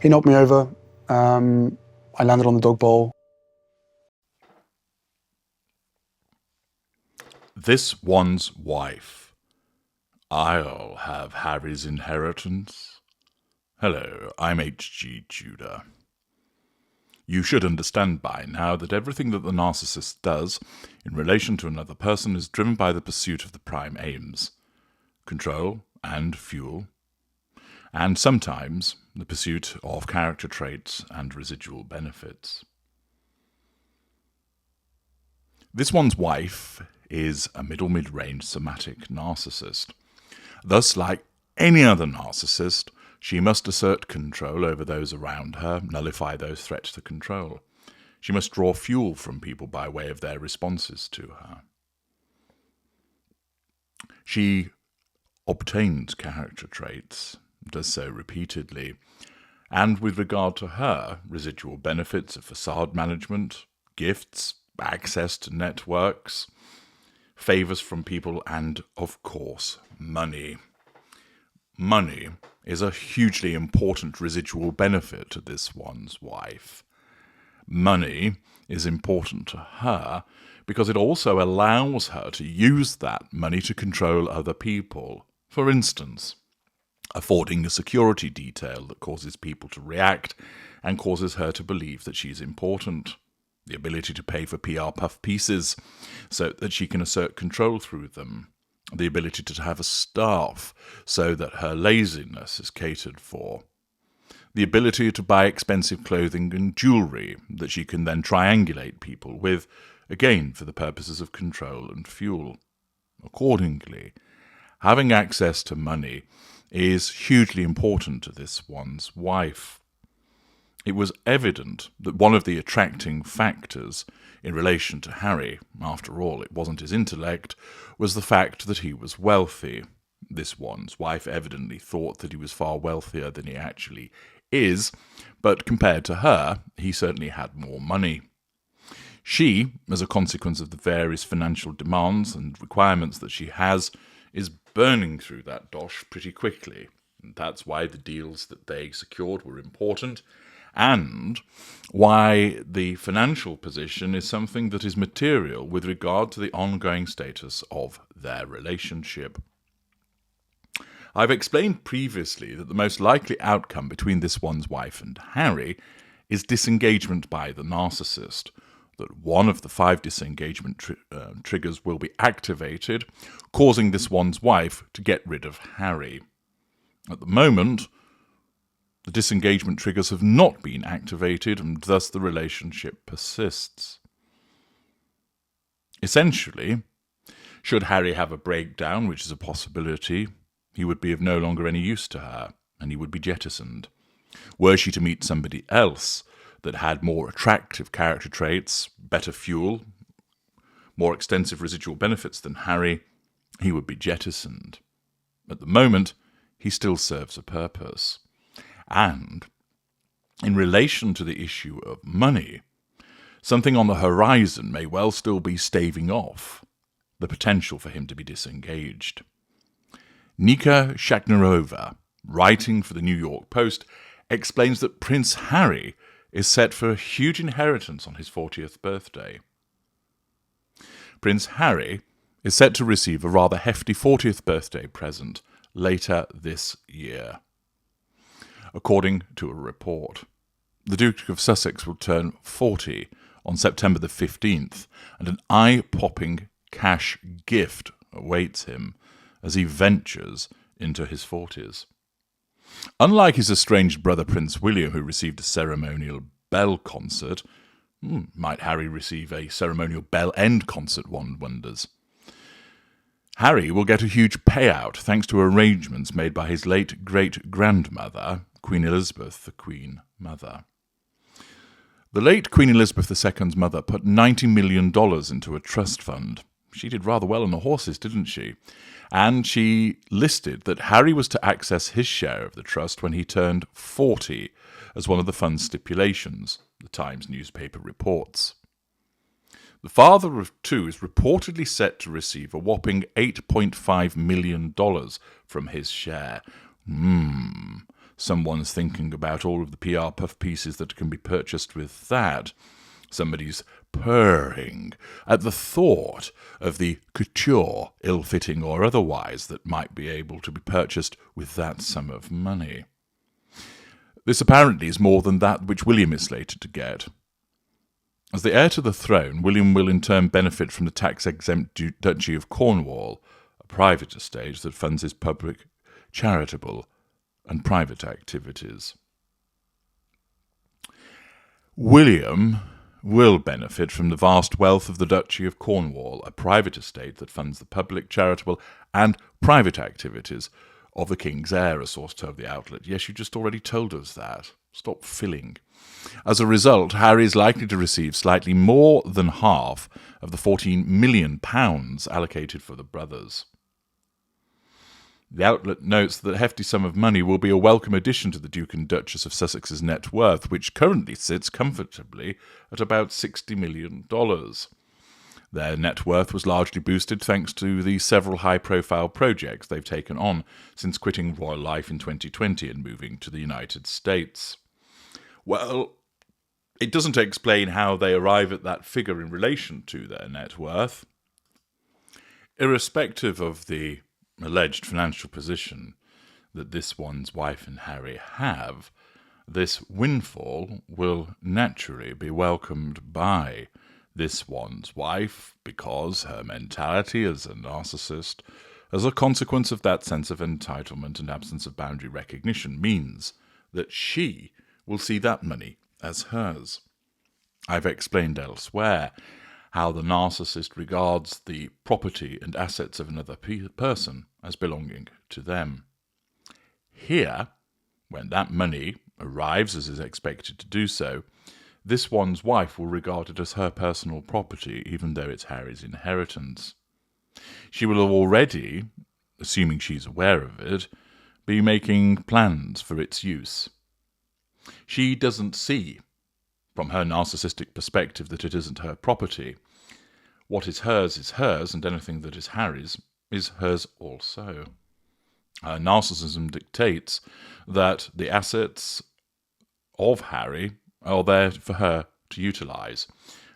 He knocked me over. I landed on the dog bowl. This one's wife. I'll have Harry's inheritance. Hello, I'm H.G. Tudor. You should understand by now that everything that the narcissist does in relation to another person is driven by the pursuit of the prime aims: control and fuel, and sometimes the pursuit of character traits and residual benefits. This one's wife is a mid-range somatic narcissist. Thus, like any other narcissist, she must assert control over those around her, nullify those threats to control. She must draw fuel from people by way of their responses to her. She obtains character traits, does so repeatedly, and with regard to her, residual benefits of facade management, gifts, access to networks, favours from people, and, of course, money. Money is a hugely important residual benefit to this one's wife. Money is important to her because it also allows her to use that money to control other people. For instance, affording a security detail that causes people to react and causes her to believe that she's important. The ability to pay for PR puff pieces so that she can assert control through them. The ability to have a staff so that her laziness is catered for. The ability to buy expensive clothing and jewellery that she can then triangulate people with, again for the purposes of control and fuel. Accordingly, having access to money is hugely important to this one's wife. It was evident that one of the attracting factors in relation to Harry, after all, it wasn't his intellect, was the fact that he was wealthy. This one's wife evidently thought that he was far wealthier than he actually is, but compared to her, he certainly had more money. She, as a consequence of the various financial demands and requirements that she has, is burning through that dosh pretty quickly. And that's why the deals that they secured were important, and why the financial position is something that is material with regard to the ongoing status of their relationship. I've explained previously that the most likely outcome between this one's wife and Harry is disengagement by the narcissist, that one of the 5 disengagement triggers will be activated, causing this one's wife to get rid of Harry. At the moment, the disengagement triggers have not been activated, and thus the relationship persists. Essentially, should Harry have a breakdown, which is a possibility, he would be of no longer any use to her, and he would be jettisoned. Were she to meet somebody else that had more attractive character traits, better fuel, more extensive residual benefits than Harry, he would be jettisoned. At the moment, he still serves a purpose. And, in relation to the issue of money, something on the horizon may well still be staving off the potential for him to be disengaged. Nika Shaknarova, writing for the New York Post, explains that Prince Harry is set for a huge inheritance on his 40th birthday. Prince Harry is set to receive a rather hefty 40th birthday present later this year. According to a report, the Duke of Sussex will turn 40 on September the 15th, and an eye-popping cash gift awaits him as he ventures into his 40s. Unlike his estranged brother Prince William, who received a ceremonial bell concert, might Harry receive a ceremonial bell end concert, one wonders. Harry will get a huge payout thanks to arrangements made by his late great-grandmother, Queen Elizabeth, the Queen Mother. The late Queen Elizabeth II's mother put $90 million into a trust fund. She did rather well on the horses, didn't she? And she listed that Harry was to access his share of the trust when he turned 40, as one of the fund's stipulations, the Times newspaper reports. The father of 2 is reportedly set to receive a whopping $8.5 million from his share. someone's thinking about all of the PR puff pieces that can be purchased with that. Somebody's purring at the thought of the couture, ill-fitting or otherwise, that might be able to be purchased with that sum of money. This apparently is more than that which William is slated to get. As the heir to the throne, William will in turn benefit from the tax-exempt Duchy of Cornwall, a private estate that funds his public, charitable and private activities. William will benefit from the vast wealth of the Duchy of Cornwall, a private estate that funds the public, charitable and private activities of the King's heir, a source told the outlet. Yes, you just already told us that. Stop filling. As a result, Harry is likely to receive slightly more than half of the £14 million allocated for the brothers. The outlet notes that the hefty sum of money will be a welcome addition to the Duke and Duchess of Sussex's net worth, which currently sits comfortably at about $60 million. Their net worth was largely boosted thanks to the several high-profile projects they've taken on since quitting royal life in 2020 and moving to the United States. Well, it doesn't explain how they arrive at that figure in relation to their net worth. Irrespective of the alleged financial position that this one's wife and Harry have, this windfall will naturally be welcomed by this one's wife because her mentality as a narcissist, as a consequence of that sense of entitlement and absence of boundary recognition, means that she will see that money as hers. I've explained elsewhere how the narcissist regards the property and assets of another person as belonging to them. Here, when that money arrives, as is expected to do so, this one's wife will regard it as her personal property, even though it's Harry's inheritance. She will have already, assuming she's aware of it, be making plans for its use. She doesn't see, from her narcissistic perspective, that it isn't her property. What is hers, and anything that is Harry's is hers also. Her narcissism dictates that the assets of Harry are there for her to utilise,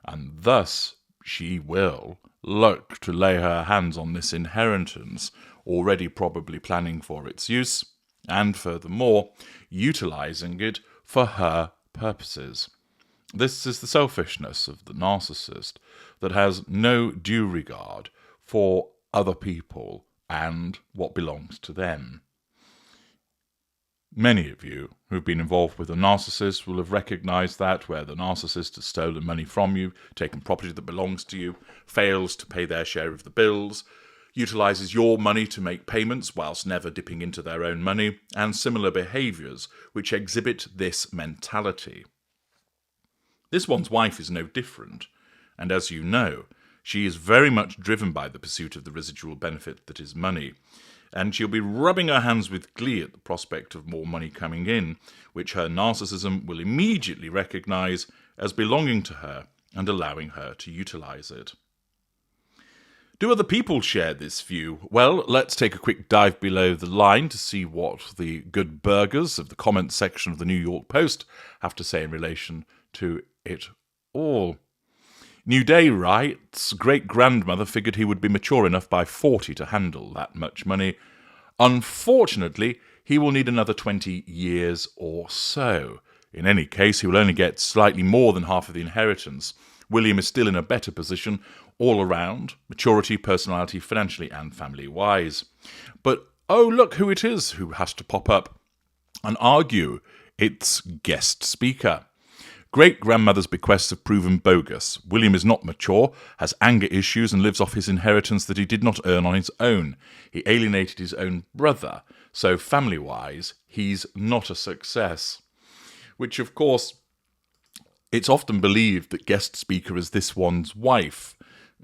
and thus she will look to lay her hands on this inheritance, already probably planning for its use, and furthermore, utilising it for her purposes. This is the selfishness of the narcissist that has no due regard for other people and what belongs to them. Many of you who've been involved with a narcissist will have recognised that where the narcissist has stolen money from you, taken property that belongs to you, fails to pay their share of the bills, utilises your money to make payments whilst never dipping into their own money, and similar behaviours which exhibit this mentality. This one's wife is no different, and as you know, she is very much driven by the pursuit of the residual benefit that is money, and she'll be rubbing her hands with glee at the prospect of more money coming in, which her narcissism will immediately recognise as belonging to her and allowing her to utilise it. Do other people share this view? Well, let's take a quick dive below the line to see what the good burgers of the comments section of the New York Post have to say in relation to it all. New Day writes, great-grandmother figured he would be mature enough by 40 to handle that much money. Unfortunately, he will need another 20 years or so. In any case, he will only get slightly more than half of the inheritance. William is still in a better position all around, maturity, personality, financially and family-wise. But, oh, look who it is who has to pop up and argue. It's guest speaker. Great-grandmother's bequests have proven bogus. William is not mature, has anger issues, and lives off his inheritance that he did not earn on his own. He alienated his own brother, so family-wise, he's not a success. Which, of course, it's often believed that guest speaker is this one's wife.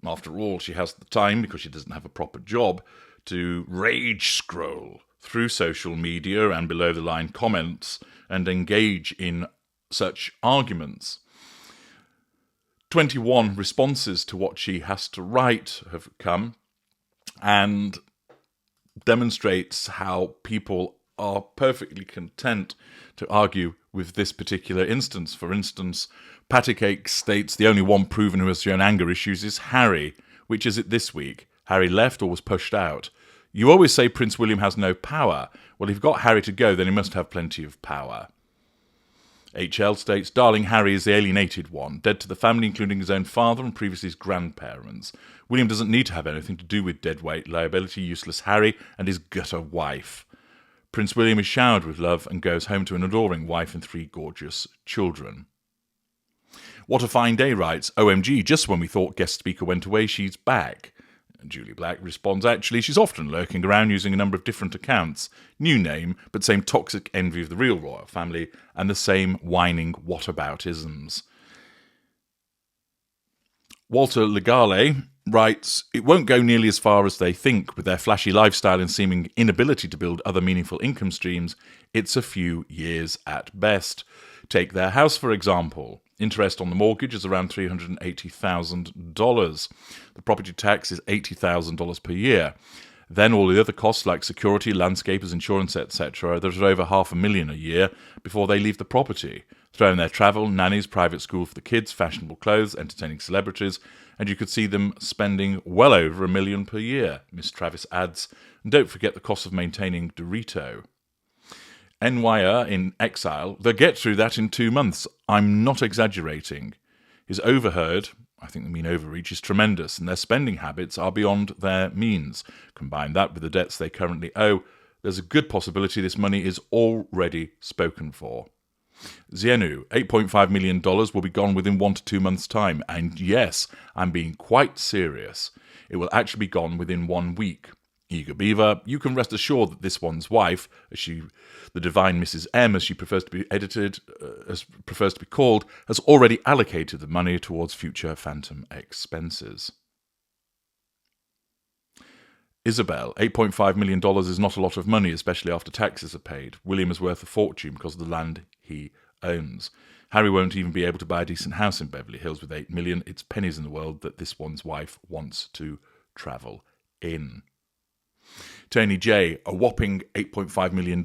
After all, she has the time, because she doesn't have a proper job, to rage scroll through social media and below-the-line comments and engage in such arguments. 21 responses to what she has to write have come and demonstrates how people are perfectly content to argue with this particular instance. For instance, Pattycake states the only one proven who has shown anger issues is Harry. Which is it this week? Harry left or was pushed out? You always say Prince William has no power. Well, if you've got Harry to go, then he must have plenty of power. HL states, darling Harry is the alienated one, dead to the family, including his own father and previously his grandparents. William doesn't need to have anything to do with deadweight liability, useless Harry and his gutter wife. Prince William is showered with love and goes home to an adoring wife and 3 gorgeous children. What a Fine Day writes, OMG, just when we thought guest speaker went away, she's back. Julie Black responds, actually, she's often lurking around using a number of different accounts. New name, but same toxic envy of the real royal family and the same whining whataboutisms. Walter Legale writes, it won't go nearly as far as they think. With their flashy lifestyle and seeming inability to build other meaningful income streams, it's a few years at best. Take their house, for example. Interest on the mortgage is around $380,000. The property tax is $80,000 per year. Then all the other costs like security, landscapers, insurance, etc. There's over $500,000 a year before they leave the property. Throw in their travel, nannies, private school for the kids, fashionable clothes, entertaining celebrities, and you could see them spending well over $1 million per year, Miss Travis adds. And don't forget the cost of maintaining Dorito. NYR in exile, they'll get through that in 2 months. I'm not exaggerating. His overheard, I think they mean overreach, is tremendous, and their spending habits are beyond their means. Combine that with the debts they currently owe, there's a good possibility this money is already spoken for. Zienu, $8.5 million will be gone within 1 to 2 months' time, and yes, I'm being quite serious. It will actually be gone within 1 week. Eager Beaver, you can rest assured that this one's wife, the divine Mrs. M, as she prefers to be called, has already allocated the money towards future phantom expenses. Isabel, $8.5 million is not a lot of money, especially after taxes are paid. William is worth a fortune because of the land he owns. Harry won't even be able to buy a decent house in Beverly Hills with $8 million. It's pennies in the world that this one's wife wants to travel in. Tony J, a whopping $8.5 million.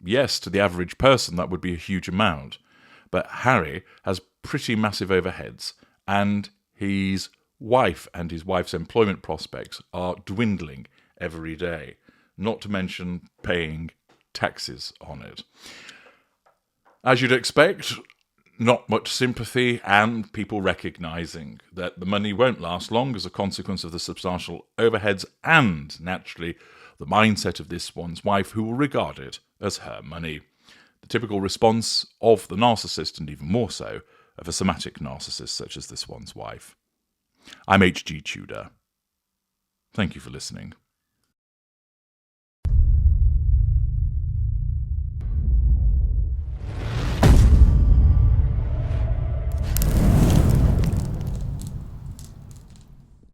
Yes, to the average person that would be a huge amount. But Harry has pretty massive overheads, and his wife and his wife's employment prospects are dwindling every day, not to mention paying taxes on it. As you'd expect, not much sympathy and people recognising that the money won't last long as a consequence of the substantial overheads and, naturally, the mindset of this one's wife who will regard it as her money. The typical response of the narcissist, and even more so, of a somatic narcissist such as this one's wife. I'm H.G. Tudor. Thank you for listening.